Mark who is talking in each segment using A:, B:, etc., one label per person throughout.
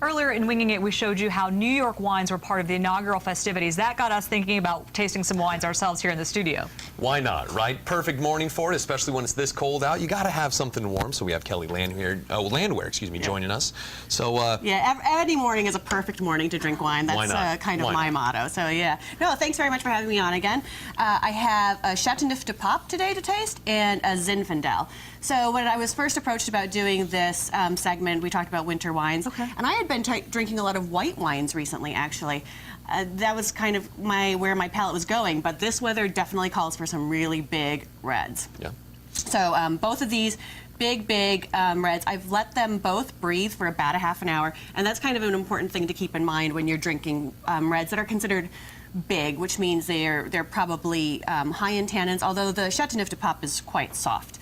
A: Earlier in Winging It, we showed you how New York wines were part of the inaugural festivities. That got us thinking about tasting some wines ourselves here in the studio.
B: Why not, right? Perfect morning for it, especially when it's this cold out. You got to have something warm. So we have Kelly Landwehr, joining us. So
C: yeah, any morning is a perfect morning to drink wine. That's kind of my motto. So yeah, no, thanks very much for having me on again. I have a Chateauneuf du Pape today to taste and a Zinfandel. So when I was first approached about doing this segment, we talked about winter wines, and I had been drinking a lot of white wines recently, actually. That was kind of where my palate was going, but this weather definitely calls for some really big reds.
B: Yeah.
C: So both of these big reds, I've let them both breathe for about a half an hour, and that's kind of an important thing to keep in mind when you're drinking reds that are considered big, which means they're probably high in tannins, although the Chateauneuf du Pape is quite soft.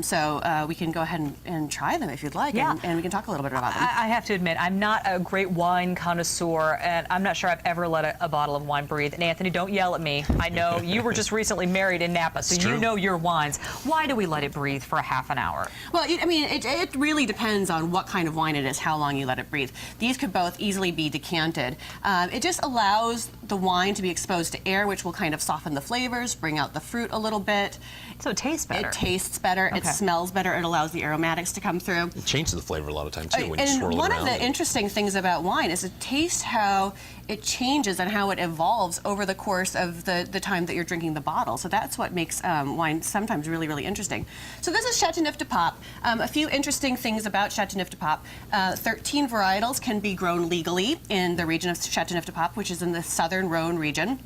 C: So we can go ahead and try them if you'd like, and we can talk a little bit about them.
A: I have to admit, I'm not a great wine connoisseur, and I'm not sure I've ever let a bottle of wine breathe. And Anthony, don't yell at me. I know you were just recently married in Napa, so you know your wines. Why do we let it breathe for a half an hour?
C: Well, I mean, it really depends on what kind of wine it is, how long you let it breathe. These could both easily be decanted. It just allows the wine to be exposed to air, which will kind of soften the flavors, bring out the fruit a little bit.
A: So it tastes better.
C: It tastes better. It smells better. It allows the aromatics to come through.
B: It changes the flavor a lot of times too when you swirl it around.
C: And one of the interesting things about wine is to taste how it changes and how it evolves over the course of the time that you're drinking the bottle. So that's what makes wine sometimes really, really interesting. So this is Chateauneuf du Pape. A few interesting things about Chateauneuf du Pape. 13 varietals can be grown legally in the region of Chateauneuf du Pape, which is in the southern Rhone region.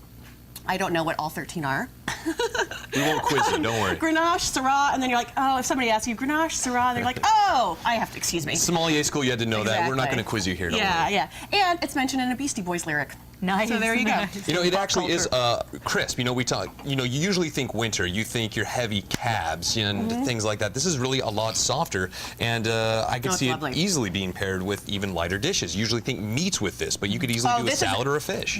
C: I don't know what all 13 are.
B: We won't quiz you, don't worry.
C: Grenache, Syrah, and then you're like, oh, if somebody asks you Grenache, Syrah, they're like, oh, I have to, excuse me.
B: Sommelier school, you had to know that. We're not going to quiz you here, don't worry.
C: Yeah. And it's mentioned in a Beastie Boys lyric.
A: Nice.
C: So there you go.
B: You know, it actually is crisp. You know, you usually think winter, you think your heavy cabs and things like that. This is really a lot softer, and I could see it easily being paired with even lighter dishes. You usually think meats with this, but you could easily do a salad or a fish.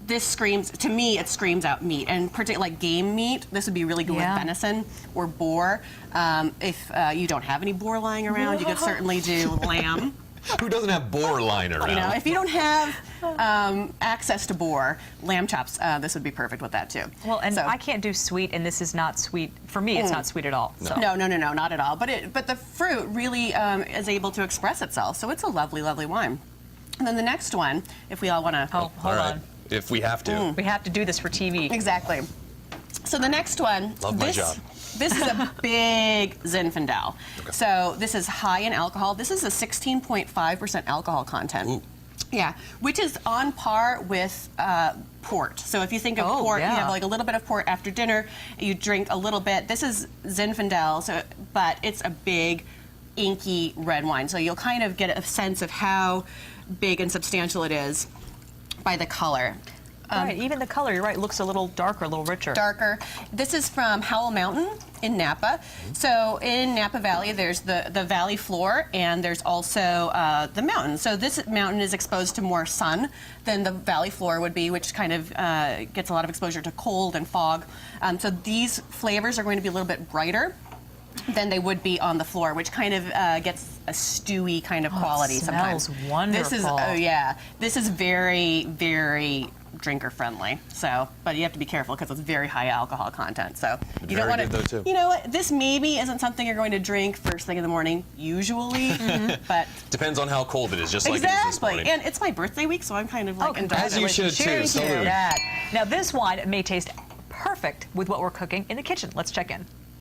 C: This screams, to me, it screams out meat, and particularly like game meat. This would be really good with venison or boar. If you don't have any boar lying around, you could certainly do lamb.
B: Who doesn't have boar lying around?
C: You know, if you don't have access to boar, lamb chops, this would be perfect with that too.
A: Well, and I can't do sweet, and this is not sweet. For me, it's not sweet at all.
B: No.
A: So.
C: No, not at all. But the fruit really is able to express itself, so it's a lovely, lovely wine. And then the next one, if we all want to...
A: Oh, hold on.
B: If we have to.
A: We have to do this for TV.
C: Exactly. So the next one...
B: Love my job.
C: This is a big Zinfandel. So this is high in alcohol. This is a 16.5% alcohol content.
B: Ooh.
C: Yeah, which is on par with port. So if you think of port, you have like a little bit of port after dinner, you drink a little bit. This is Zinfandel, but it's a big, inky red wine. So you'll kind of get a sense of how big and substantial it is by the color.
A: Right, even the color, you're right, looks a little darker, a little richer.
C: Darker. This is from Howell Mountain in Napa. So in Napa Valley, there's the valley floor, and there's also the mountain. So this mountain is exposed to more sun than the valley floor would be, which kind of gets a lot of exposure to cold and fog. So these flavors are going to be a little bit brighter than they would be on the floor, which kind of gets a stewy kind of quality sometimes.
A: Smells wonderful.
C: This is very, very drinker friendly. So, but you have to be careful because it's very high alcohol content. So you don't want to. You know what? This maybe isn't something you're going to drink first thing in the morning usually, but
B: depends on how cold it is. Just like it is this morning.
C: And it's my birthday week, so I'm kind of like indulgent.
B: As you should too.
A: Salute. Now this wine may taste perfect with what we're cooking in the kitchen. Let's check in.